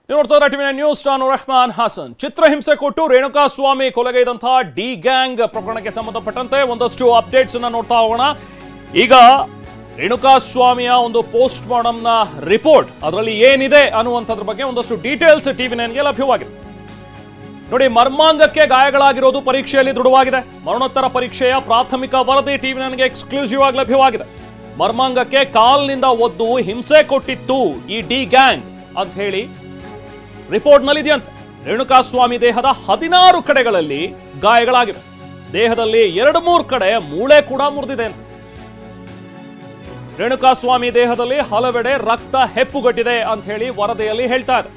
ನೋಡ್ತಾ TV news ನಾನು ರೆಹಮಾನ್ ಹಾಸನ್. ಚಿತ್ರಹಿಂಸೆ ಕೊಟ್ಟು ರೇಣುಕಾಸ್ವಾಮಿ ಕೊಲೆಗೈದಂತಹ ಡಿ ಗ್ಯಾಂಗ್ ಪ್ರಕರಣಕ್ಕೆ ಸಂಬಂಧಪಟ್ಟಂತೆ ಒಂದಷ್ಟು ಅಪ್ಡೇಟ್ಸ್ ಅನ್ನ ನೋಡ್ತಾ ಹೋಗೋಣ. ಈಗ ರೇಣುಕಾಸ್ವಾಮಿಯ ಒಂದು ಪೋಸ್ಟ್ ಮಾರ್ಟಂನ ರಿಪೋರ್ಟ್ ಅದರಲ್ಲಿ ಏನಿದೆ ಅನ್ನುವಂಥದ್ರ ಬಗ್ಗೆ ಒಂದಷ್ಟು ಡೀಟೇಲ್ಸ್ ಟಿವಿ ನೈನ್ಗೆ ಲಭ್ಯವಾಗಿದೆ. ನೋಡಿ, ಮರ್ಮಾಂಗಕ್ಕೆ ಗಾಯಗಳಾಗಿರೋದು ಪರೀಕ್ಷೆಯಲ್ಲಿ ದೃಢವಾಗಿದೆ. ಮರಣೋತ್ತರ ಪರೀಕ್ಷೆಯ ಪ್ರಾಥಮಿಕ ವರದಿ ಟಿವಿ ನೈನ್ಗೆ ಎಕ್ಸ್ಕ್ಲೂಸಿವ್ ಆಗಿ ಲಭ್ಯವಾಗಿದೆ. ಮರ್ಮಾಂಗಕ್ಕೆ ಕಾಲ್ನಿಂದ ಒದ್ದು ಹಿಂಸೆ ಕೊಟ್ಟಿತ್ತು ಈ ಡಿ ಗ್ಯಾಂಗ್ ಅಂತ ಹೇಳಿ ರಿಪೋರ್ಟ್ನಲ್ಲಿ ಇದೆಯಂತೆ. ರೇಣುಕಾಸ್ವಾಮಿ ದೇಹದ 16 ಕಡೆಗಳಲ್ಲಿ ಗಾಯಗಳಾಗಿವೆ. ದೇಹದಲ್ಲಿ 2-3 ಕಡೆ ಮೂಳೆ ಕೂಡ ಮುರಿದಿದೆ ಅಂತ. ರೇಣುಕಾಸ್ವಾಮಿ ದೇಹದಲ್ಲಿ ಹಲವೆಡೆ ರಕ್ತ ಹೆಪ್ಪುಗಟ್ಟಿದೆ ಅಂತ ಹೇಳಿ ವರದಿಯಲ್ಲಿ ಹೇಳ್ತಾ ಇದೆ.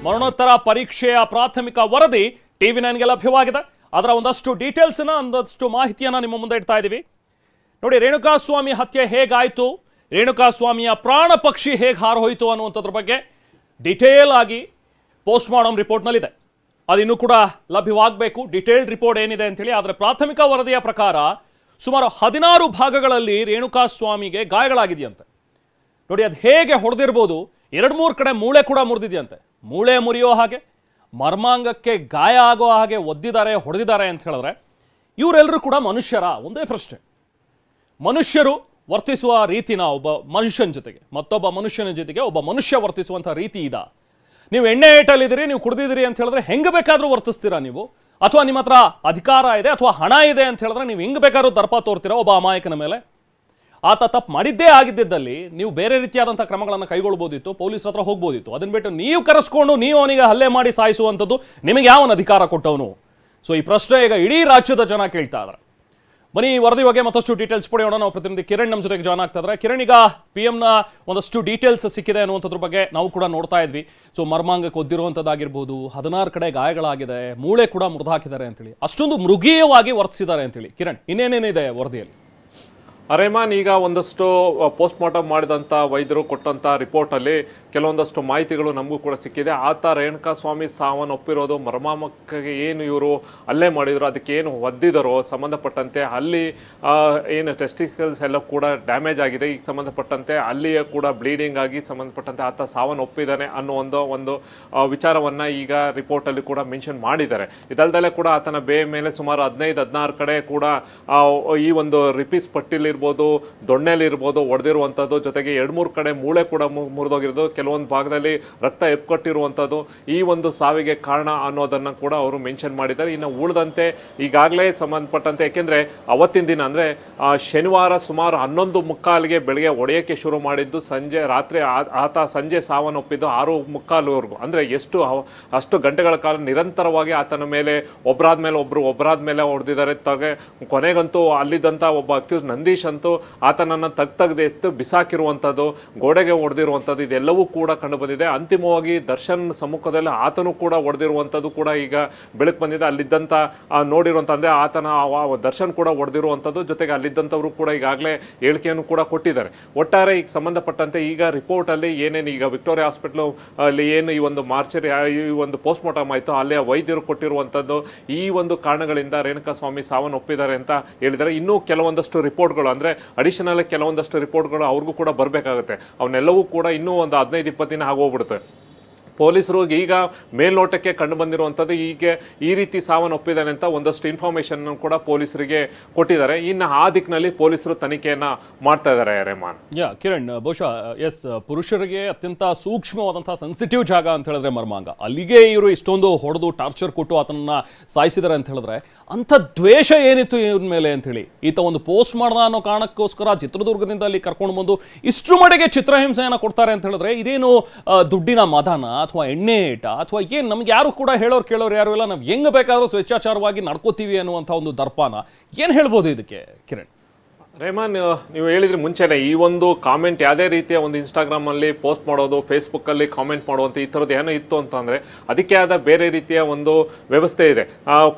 ಮರಣೋತ್ತರ ಪರೀಕ್ಷೆಯ ಪ್ರಾಥಮಿಕ ವರದಿ ಟಿವಿ ನೈನ್ಗೆ ಲಭ್ಯವಾಗಿದೆ. ಅದರ ಒಂದಷ್ಟು ಡೀಟೇಲ್ಸ್ ಒಂದಷ್ಟು ಮಾಹಿತಿಯನ್ನ ನಿಮ್ಮ ಮುಂದೆ ಇಡ್ತಾ ಇದ್ದೀವಿ. ನೋಡಿ, ರೇಣುಕಾಸ್ವಾಮಿ ಹತ್ಯೆ ಹೇಗಾಯ್ತು, ರೇಣುಕಾಸ್ವಾಮಿಯ ಪ್ರಾಣ ಪಕ್ಷಿ ಹೇಗೆ ಹಾರೋಯ್ತು ಅನ್ನುವಂಥದ್ರ ಬಗ್ಗೆ ಡಿಟೇಲ್ ಆಗಿ ಪೋಸ್ಟ್ ಮಾರ್ಟಮ್ ರಿಪೋರ್ಟ್ನಲ್ಲಿದೆ. ಅದಿನ್ನೂ ಕೂಡ ಲಭ್ಯವಾಗಬೇಕು, ಡಿಟೇಲ್ಡ್ ರಿಪೋರ್ಟ್ ಏನಿದೆ ಅಂತೇಳಿ. ಆದರೆ ಪ್ರಾಥಮಿಕ ವರದಿಯ ಪ್ರಕಾರ ಸುಮಾರು 16 ಭಾಗಗಳಲ್ಲಿ ರೇಣುಕಾಸ್ವಾಮಿಗೆ ಗಾಯಗಳಾಗಿದೆಯಂತೆ. ನೋಡಿ, ಅದು ಹೇಗೆ ಹೊಡೆದಿರ್ಬೋದು. 2-3 ಕಡೆ ಮೂಳೆ ಕೂಡ ಮುರಿದಿದೆಯಂತೆ. ಮೂಳೆ ಮುರಿಯೋ ಹಾಗೆ, ಮರ್ಮಾಂಗಕ್ಕೆ ಗಾಯ ಆಗೋ ಹಾಗೆ ಒದ್ದಿದ್ದಾರೆ, ಹೊಡೆದಿದ್ದಾರೆ ಅಂತ ಹೇಳಿದ್ರೆ ಇವರೆಲ್ಲರೂ ಕೂಡ ಮನುಷ್ಯರ? ಒಂದೇ ಪ್ರಶ್ನೆ. ಮನುಷ್ಯರು ವರ್ತಿಸುವ ರೀತಿನ ಒಬ್ಬ ಮನುಷ್ಯನ ಜೊತೆಗೆ ಮತ್ತೊಬ್ಬ ಮನುಷ್ಯನ ಜೊತೆಗೆ ಒಬ್ಬ ಮನುಷ್ಯ ವರ್ತಿಸುವಂಥ ರೀತಿ ಇದ? ನೀವು ಎಣ್ಣೆ ಏಟಲ್ಲಿದ್ದೀರಿ, ನೀವು ಕುಡಿದಿದ್ದೀರಿ ಅಂತ ಹೇಳಿದ್ರೆ ಹೆಂಗೆ ಬೇಕಾದರೂ ವರ್ತಿಸ್ತೀರಾ ನೀವು? ಅಥವಾ ನಿಮ್ಮ ಹತ್ರ ಅಧಿಕಾರ ಇದೆ ಅಥವಾ ಹಣ ಇದೆ ಅಂತ ಹೇಳಿದ್ರೆ ನೀವು ಹೆಂಗೆ ಬೇಕಾದ್ರೂ ದರ್ಪ ತೋರ್ತೀರಾ ಒಬ್ಬ ಅಮಾಯಕನ ಮೇಲೆ? ಆತ ತಪ್ಪು ಮಾಡಿದ್ದೇ ಆಗಿದ್ದಲ್ಲಿ ನೀವು ಬೇರೆ ರೀತಿಯಾದಂಥ ಕ್ರಮಗಳನ್ನು ಕೈಗೊಳ್ಬೋದಿತ್ತು, ಪೊಲೀಸ್ ಹತ್ರ ಹೋಗ್ಬೋದಿತ್ತು. ಅದನ್ನ ಬಿಟ್ಟು ನೀವು ಕರೆಸ್ಕೊಂಡು ನೀವು ಅವನಿಗೆ ಹಲ್ಲೆ ಮಾಡಿ ಸಾಯಿಸುವಂಥದ್ದು ನಿಮಗೆ ಯಾವನ ಅಧಿಕಾರ ಕೊಟ್ಟವನು? ಸೊ ಈ ಪ್ರಶ್ನೆ ಈಗ ಇಡೀ ರಾಜ್ಯದ ಜನ ಕೇಳ್ತಾ ಇದ್ದಾರೆ. ಬನ್ನಿ, ಈ ವರದಿ ಬಗ್ಗೆ ಮತ್ತಷ್ಟು ಡೀಟೇಲ್ಸ್ ಪಡೆಯೋಣ. ನಾವು ಪ್ರತಿನಿಧಿ ಕಿರಣ್ ನಮ್ಮ ಜೊತೆಗೆ ಜಾಯ್ನ್ ಆಗ್ತಾ ಇದ್ದಾರೆ. ಕಿರಣ್, ಈಗ PM-ನ ಒಂದಷ್ಟು ಡೀಟೇಲ್ಸ್ ಸಿಕ್ಕಿದೆ ಅನ್ನುವಂಥದ್ರ ಬಗ್ಗೆ ನಾವು ಕೂಡ ನೋಡ್ತಾ ಇದ್ವಿ. ಸೊ ಮರ್ಮಾಂಗಕ್ಕೆ ಒದ್ದಿರುವಂಥದ್ದಾಗಿರ್ಬೋದು, 16 ಕಡೆ ಗಾಯಗಳಾಗಿದೆ, ಮೂಳೆ ಕೂಡ ಮುರಿದು ಹಾಕಿದ್ದಾರೆ ಅಂತೇಳಿ, ಅಷ್ಟೊಂದು ಮೃಗೀಯವಾಗಿ ವರ್ತಿಸಿದ್ದಾರೆ ಅಂತೇಳಿ. ಕಿರಣ್, ಇನ್ನೇನೇನಿದೆ ವರದಿಯಲ್ಲಿ? ರೆಹಮಾನ್, ಈಗ ಒಂದಷ್ಟು ಪೋಸ್ಟ್ ಮಾರ್ಟಮ್ ಮಾಡಿದಂಥ ವೈದ್ಯರು ಕೊಟ್ಟಂಥ ರಿಪೋರ್ಟಲ್ಲಿ ಕೆಲವೊಂದಷ್ಟು ಮಾಹಿತಿಗಳು ನಮಗೂ ಕೂಡ ಸಿಕ್ಕಿದೆ. ಆತ ರೇಣುಕಾಸ್ವಾಮಿ ಸಾವನ್ನು ಒಪ್ಪಿರೋದು ಮರ್ಮಾಂಗಕ್ಕೆ ಏನು ಇವರು ಹಲ್ಲೆ ಮಾಡಿದ್ರು, ಅದಕ್ಕೆ ಏನು ಒದ್ದಿದರೋ ಸಂಬಂಧಪಟ್ಟಂತೆ ಅಲ್ಲಿ ಏನು ಟೆಸ್ಟಿಕಲ್ಸ್ ಎಲ್ಲ ಕೂಡ ಡ್ಯಾಮೇಜ್ ಆಗಿದೆ. ಈಗ ಸಂಬಂಧಪಟ್ಟಂತೆ ಅಲ್ಲಿಯೇ ಕೂಡ ಬ್ಲೀಡಿಂಗ್ ಆಗಿ ಸಂಬಂಧಪಟ್ಟಂತೆ ಆತ ಸಾವನ್ನು ಒಪ್ಪಿದ್ದಾನೆ ಅನ್ನೋ ಒಂದು ವಿಚಾರವನ್ನು ಈಗ ರಿಪೋರ್ಟಲ್ಲಿ ಕೂಡ ಮೆನ್ಷನ್ ಮಾಡಿದ್ದಾರೆ. ಇದಲ್ಲದೆ ಕೂಡ ಆತನ ಮೇಲೆ ಸುಮಾರು 15-16 ಕಡೆ ಕೂಡ ಈ ಒಂದು ರಿಪೀಸ್ ಪಟ್ಟಿಲಿ ಇರ್ಬೋದು, ದೊಣ್ಣೆಲಿರ್ಬೋದು ಹೊಡೆದಿರುವಂಥದ್ದು, ಜೊತೆಗೆ 2-3 ಕಡೆ ಮೂಳೆ ಕೂಡ ಮುರಿದೋಗಿರೋದು, ಕೆಲವೊಂದು ಭಾಗದಲ್ಲಿ ರಕ್ತ ಎಪ್ಕೊಟ್ಟಿರುವಂಥದ್ದು ಈ ಒಂದು ಸಾವಿಗೆ ಕಾರಣ ಅನ್ನೋದನ್ನು ಕೂಡ ಅವರು ಮೆನ್ಷನ್ ಮಾಡಿದ್ದಾರೆ. ಇನ್ನು ಉಳಿದಂತೆ ಈಗಾಗಲೇ ಸಂಬಂಧಪಟ್ಟಂತೆ, ಯಾಕೆಂದರೆ ಅವತ್ತಿನ ದಿನ ಅಂದರೆ ಶನಿವಾರ ಸುಮಾರು 11:15ಗೆ ಬೆಳಗ್ಗೆ ಹೊಡೆಯೋಕ್ಕೆ ಶುರು ಮಾಡಿದ್ದು, ರಾತ್ರಿ ಆತ ಸಂಜೆ ಸಾವನ್ನಪ್ಪಿದ್ದು 6:15ವರೆಗೂ. ಅಂದರೆ ಅಷ್ಟು ಗಂಟೆಗಳ ಕಾಲ ನಿರಂತರವಾಗಿ ಆತನ ಮೇಲೆ ಒಬ್ಬರಾದ ಮೇಲೆ ಹೊಡೆದಿದ್ದಾರೆ. ಕೊನೆಗಂತೂ ಅಲ್ಲಿದ್ದಂಥ ಒಬ್ಬ ಅಕ್ಯೂಸ್ ನಂದೀಶ್ ಅಂತೂ ಆತನನ್ನು ತೆಗೆದು ಬಿಸಾಕಿರುವಂಥದ್ದು, ಗೋಡೆಗೆ ಹೊಡೆದಿರುವಂಥದ್ದು ಇದೆಲ್ಲವೂ ಕೂಡ ಕಂಡು ಬಂದಿದೆ. ಅಂತಿಮವಾಗಿ ದರ್ಶನ್ ಸಮ್ಮುಖದಲ್ಲಿ ಆತನು ಕೂಡ ಹೊಡೆದಿರುವಂಥದ್ದು ಕೂಡ ಈಗ ಬೆಳಕು ಬಂದಿದೆ. ಅಲ್ಲಿದ್ದಂಥ ನೋಡಿರುವಂಥ ಅಂದರೆ ಆತನ ದರ್ಶನ್ ಕೂಡ ಹೊಡೆದಿರುವಂಥದ್ದು, ಜೊತೆಗೆ ಅಲ್ಲಿದ್ದಂಥವರು ಕೂಡ ಈಗಾಗಲೇ ಹೇಳಿಕೆಯನ್ನು ಕೂಡ ಕೊಟ್ಟಿದ್ದಾರೆ. ಒಟ್ಟಾರೆ ಈಗ ಸಂಬಂಧಪಟ್ಟಂತೆ ಈಗ ರಿಪೋರ್ಟಲ್ಲಿ ಏನೇನು ಈಗ ವಿಕ್ಟೋರಿಯಾ ಹಾಸ್ಪಿಟ್ಲು ಅಲ್ಲಿ ಏನು ಈ ಒಂದು ಮಾರ್ಚರಿ ಈ ಒಂದು ಪೋಸ್ಟ್ ಮಾರ್ಟಮ್ ಆಯಿತು, ಅಲ್ಲಿಯ ವೈದ್ಯರು ಕೊಟ್ಟಿರುವಂಥದ್ದು ಈ ಒಂದು ಕಾರಣಗಳಿಂದ ರೇಣುಕಾಸ್ವಾಮಿ ಸಾವನ್ನು ಒಪ್ಪಿದ್ದಾರೆ ಅಂತ ಹೇಳಿದ್ದಾರೆ. ಇನ್ನೂ ಕೆಲವೊಂದಷ್ಟು ರಿಪೋರ್ಟ್ಗಳು ಅಂದರೆ ಅಡಿಷನಲ್ ಕೆಲವೊಂದಷ್ಟು ರಿಪೋರ್ಟ್ಗಳು ಅವ್ರಿಗೂ ಕೂಡ ಬರಬೇಕಾಗುತ್ತೆ. ಅವನ್ನೆಲ್ಲವೂ ಕೂಡ ಇನ್ನೂ ಒಂದು 15-20 ದಿನ ಆಗೋಗ್ಬಿಡುತ್ತೆ. ಪೊಲೀಸರು ಈಗ ಮೇಲ್ನೋಟಕ್ಕೆ ಕಂಡು ಬಂದಿರುವಂಥದ್ದು ಹೀಗೆ ಈ ರೀತಿ ಸಾವನ್ನು ಒಪ್ಪಿದ್ದಾನೆ ಅಂತ ಒಂದಷ್ಟು ಇನ್ಫಾರ್ಮೇಷನ್ ಕೂಡ ಪೊಲೀಸರಿಗೆ ಕೊಟ್ಟಿದ್ದಾರೆ. ಇನ್ನು ಆ ದಿಕ್ಕಿನಲ್ಲಿ ಪೊಲೀಸರು ತನಿಖೆಯನ್ನು ಮಾಡ್ತಾ ಇದ್ದಾರೆ. ರೆಹಮಾನ್, ಕಿರಣ್, ಬಹುಶಃ ಪುರುಷರಿಗೆ ಅತ್ಯಂತ ಸೂಕ್ಷ್ಮವಾದಂತಹ ಸೆನ್ಸಿಟಿವ್ ಜಾಗ ಅಂತ ಹೇಳಿದ್ರೆ ಮರ್ಮಾಂಗ. ಅಲ್ಲಿಗೆ ಇವರು ಇಷ್ಟೊಂದು ಹೊಡೆದು ಟಾರ್ಚರ್ ಕೊಟ್ಟು ಆತನನ್ನ ಸಾಯಿಸಿದ್ದಾರೆ ಅಂತ ಹೇಳಿದ್ರೆ ಅಂಥ ದ್ವೇಷ ಏನಿತ್ತು ಇವನ ಮೇಲೆ ಅಂತ ಹೇಳಿ ಈತ ಒಂದು ಪೋಸ್ಟ್ ಮಾಡ್ದ ಅನ್ನೋ ಕಾರಣಕ್ಕೋಸ್ಕರ ಚಿತ್ರದುರ್ಗದಿಂದ ಅಲ್ಲಿ ಕರ್ಕೊಂಡು ಬಂದು ಇಷ್ಟರ ಮಟ್ಟಿಗೆ ಚಿತ್ರಹಿಂಸೆಯನ್ನು ಕೊಡ್ತಾರೆ ಅಂತ ಹೇಳಿದ್ರೆ ಇದೇನು ದುಡ್ಡಿನ ಮದನ ಅಥವಾ ಎಣ್ಣೆ ಏಟ ಅಥವಾ ಏನು? ನಮ್ಗೆ ಯಾರು ಕೂಡ ಕೇಳೋರು ಯಾರು ಇಲ್ಲ. ನಾವು ಹೆಂಗೆ ಬೇಕಾದರೂ ಸ್ವೇಚ್ಛಾಚಾರವಾಗಿ ನಡ್ಕೋತೀವಿ ಅನ್ನುವಂಥ ಒಂದು ದರ್ಪನ ಏನು ಹೇಳ್ಬೋದು ಇದಕ್ಕೆ ಕಿರಣ್? ರೆಹಮಾನ್, ನೀವು ಹೇಳಿದ್ರೆ ಮುಂಚೆನೆ ಈ ಒಂದು ಕಾಮೆಂಟ್ ಯಾವುದೇ ರೀತಿಯ ಒಂದು ಇನ್ಸ್ಟಾಗ್ರಾಮಲ್ಲಿ ಪೋಸ್ಟ್ ಮಾಡೋದು, ಫೇಸ್ಬುಕ್ಕಲ್ಲಿ ಕಾಮೆಂಟ್ ಮಾಡುವಂಥ ಈ ಥರದ್ದು ಏನೋ ಇತ್ತು ಅಂತಂದರೆ ಅದಕ್ಕೆ ಆದ ಬೇರೆ ರೀತಿಯ ಒಂದು ವ್ಯವಸ್ಥೆ ಇದೆ.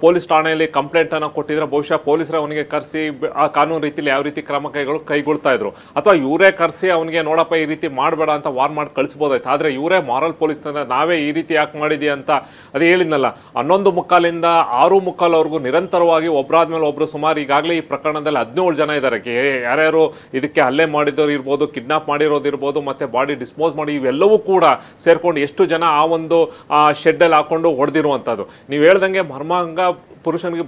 ಪೊಲೀಸ್ ಠಾಣೆಯಲ್ಲಿ ಕಂಪ್ಲೇಂಟನ್ನು ಕೊಟ್ಟಿದ್ರೆ ಬಹುಶಃ ಪೊಲೀಸರು ಅವನಿಗೆ ಕರೆಸಿ ಆ ಕಾನೂನು ರೀತಿಯಲ್ಲಿ ಯಾವ ರೀತಿ ಕ್ರಮ ಕೈಗೊಳ್ತಾ ಇದ್ರು, ಅಥವಾ ಇವರೇ ಕರೆಸಿ ಅವನಿಗೆ ನೋಡಪ್ಪ ಈ ರೀತಿ ಮಾಡಬೇಡ ಅಂತ ವಾರ್ ಮಾಡಿ ಕಳಿಸ್ಬೋದಾಯ್ತು. ಆದರೆ ಇವರೇ ಮಾರಲ್ ಪೊಲೀಸ್ನಿಂದ ನಾವೇ ಈ ರೀತಿ ಯಾಕೆ ಮಾಡಿದ್ದೀವಿ ಅಂತ ಅದು ಹೇಳಿದ್ನಲ್ಲ. 11:15 6:15ವರೆಗೂ ನಿರಂತರವಾಗಿ ಒಬ್ಬರಾದ್ಮೇಲೆ ಒಬ್ಬರು ಸುಮಾರು ಈಗಾಗಲೇ ಈ ಪ್ರಕರಣದಲ್ಲಿ 17 ಜನ ಇದ್ದಾರೆ. ಮಾಡಬೇಕು. ಯಾರ್ಯಾರು ಇದಕ್ಕೆ ಹಲ್ಲೆ ಮಾಡಿದವರು ಇರ್ಬೋದು, ಕಿಡ್ನಾಪ್ ಮಾಡಿರೋದು ಇರ್ಬೋದು, ಮತ್ತೆ ಬಾಡಿ ಡಿಸ್ಪೋಸ್ ಮಾಡಿ ಇವೆಲ್ಲವೂ ಕೂಡ ಸೇರ್ಕೊಂಡು ಎಷ್ಟು ಜನ ಆ ಒಂದು ಶೆಡ್ಡಲ್ಲಿ ಹಾಕೊಂಡು ಹೊಡೆದಿರುವಂಥದ್ದು. ನೀವು ಹೇಳ್ದಂಗೆ ಮರ್ಮಾಂಗ ಪುರುಷನಿಗೆ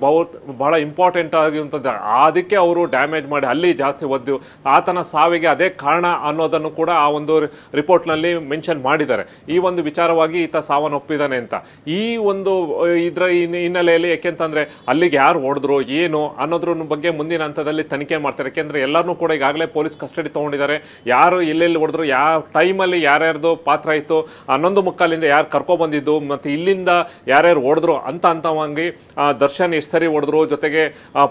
ಬಹಳ ಇಂಪಾರ್ಟೆಂಟ್ ಆಗಿರುವಂಥದ್ದು. ಅದಕ್ಕೆ ಅವರು ಡ್ಯಾಮೇಜ್ ಮಾಡಿ ಅಲ್ಲಿ ಜಾಸ್ತಿ ಒದ್ದು ಆತನ ಸಾವಿಗೆ ಅದೇ ಕಾರಣ ಅನ್ನೋದನ್ನು ಕೂಡ ಆ ಒಂದು ರಿಪೋರ್ಟ್ನಲ್ಲಿ ಮೆನ್ಷನ್ ಮಾಡಿದ್ದಾರೆ. ಈ ಒಂದು ವಿಚಾರವಾಗಿ ಈತ ಸಾವನ್ನಪ್ಪಿದ್ದಾನೆ ಅಂತ. ಈ ಒಂದು ಇದರ ಹಿನ್ನೆಲೆಯಲ್ಲಿ ಯಾಕೆಂತಂದರೆ ಅಲ್ಲಿಗೆ ಯಾರು ಹೊಡೆದ್ರು ಏನು ಅನ್ನೋದ್ರ ಬಗ್ಗೆ ಮುಂದಿನ ಹಂತದಲ್ಲಿ ತನಿಖೆ ಮಾಡ್ತಾರೆ. ಯಾಕೆಂದರೆ ಎಲ್ಲರನ್ನೂ ಕೂಡ ಈಗಾಗಲೇ ಪೊಲೀಸ್ ಕಸ್ಟಡಿ ತೊಗೊಂಡಿದ್ದಾರೆ. ಯಾರು ಎಲ್ಲೆಲ್ಲಿ ಹೊಡೆದ್ರು, ಯಾವ ಟೈಮಲ್ಲಿ ಯಾರ್ಯಾರ್ದು ಪಾತ್ರ ಇತ್ತು, 11:45 ಯಾರು ಕರ್ಕೊಬಂದಿದ್ದು, ಮತ್ತು ಇಲ್ಲಿಂದ ಯಾರ್ಯಾರು ಹೊಡೆದ್ರು ಅಂತವಾಗಿ ದರ್ಶನ್ ಎಷ್ಟು ಸರಿ ಹೊಡೆದ್ರು, ಜೊತೆಗೆ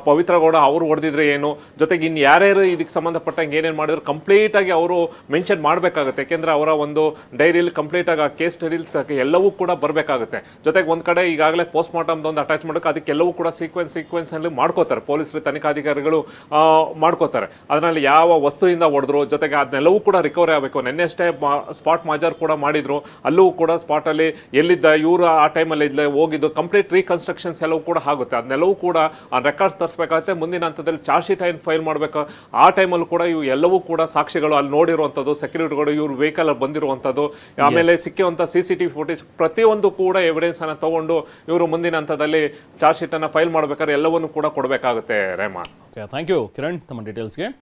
ಪವಿತ್ರ ಗೌಡ ಅವರು ಹೊಡೆದಿದ್ರೆ ಏನು, ಜೊತೆಗೆ ಇನ್ನು ಯಾರ್ಯಾರು ಇದಕ್ಕೆ ಸಂಬಂಧಪಟ್ಟಂಗೆ ಏನೇನು ಮಾಡಿದ್ರು ಕಂಪ್ಲೀಟಾಗಿ ಅವರು ಮೆನ್ಷನ್ ಮಾಡಬೇಕಾಗುತ್ತೆ. ಯಾಕೆಂದರೆ ಅವರ ಒಂದು ಡೈರಿಯಲ್ಲಿ ಕಂಪ್ಲೀಟಾಗಿ ಆ ಕೇಸ್ ಸ್ಟಡಿಲಿ ಎಲ್ಲವೂ ಕೂಡ ಬರಬೇಕಾಗುತ್ತೆ. ಜೊತೆಗೆ ಒಂದು ಕಡೆ ಈಗಾಗಲೇ ಪೋಸ್ಟ್ ಮಾರ್ಟಮ್ದು ಒಂದು ಅಟ್ಯಾಚ್ ಮಾಡೋಕೆ ಅದಕ್ಕೆಲ್ಲವೂ ಕೂಡ ಸೀಕ್ವೆನ್ಸಲ್ಲಿ ಮಾಡ್ಕೋತಾರೆ, ಪೊಲೀಸರು ತನಿಖಾಧಿಕಾರಿಗಳು ಮಾಡ್ಕೋತಾರೆ. ಅದರಲ್ಲಿ ಯಾವ ವಸ್ತುವಿಂದ ಹೊಡೆದ್ರು, ಜೊತೆಗೆ ಅದನ್ನೆಲ್ಲವೂ ಕೂಡ ರಿಕವರಿ ಆಗಬೇಕು. ನೆನ್ನೆಷ್ಟೇ ಸ್ಪಾಟ್ ಮಾಜರ್ ಕೂಡ ಮಾಡಿದ್ರು, ಅಲ್ಲೂ ಕೂಡ ಸ್ಪಾಟಲ್ಲಿ ಎಲ್ಲಿದ್ದ ಇವರು ಆ ಟೈಮಲ್ಲಿ ಇದ್ದ ಹೋಗಿದ್ದು ಕಂಪ್ಲೀಟ್ ರೀಕನ್ಸ್ಟ್ರಕ್ಷನ್ಸ್ ಎಲ್ಲವೂ ಕೂಡ ಆಗುತ್ತೆ. ಅದನ್ನೆಲ್ಲವೂ ಕೂಡ ಆ ರೆಕಾರ್ಡ್ಸ್ ತರಿಸಬೇಕಾಗುತ್ತೆ. ಮುಂದಿನ ಹಂತದಲ್ಲಿ ಚಾರ್ಜ್ ಶೀಟ್ ಏನು ಫೈಲ್ ಮಾಡಬೇಕು, ಆ ಟೈಮಲ್ಲೂ ಕೂಡ ಇವು ಎಲ್ಲವೂ ಕೂಡ ಸಾಕ್ಷಿಗಳು ಅಲ್ಲಿ ನೋಡಿರುವಂಥದ್ದು, ಸೆಕ್ಯೂರಿಟಿಗಳು ಇವ್ರ ವೆಹಿಕಲ್ ಬಂದಿರುವಂಥದ್ದು, ಆಮೇಲೆ ಸಿಕ್ಕಿರುವಂಥ CCTV ಫುಟೇಜ್ ಪ್ರತಿಯೊಂದು ಕೂಡ ಎವಿಡೆನ್ಸ್ ಅನ್ನು ತಗೊಂಡು ಇವರು ಮುಂದಿನ ಹಂತದಲ್ಲಿ ಚಾರ್ಜ್ ಶೀಟ್ ಅನ್ನು ಫೈಲ್ ಮಾಡಬೇಕಾದ್ರೆ ಎಲ್ಲವನ್ನೂ ಕೂಡ ಕೊಡಬೇಕಾಗುತ್ತೆ. ರೇಮಾ, ಥ್ಯಾಂಕ್ ಯು ಕಿರಣ್ ತಮ್ಮ ಡೀಟೇಲ್ಸ್ಗೆ.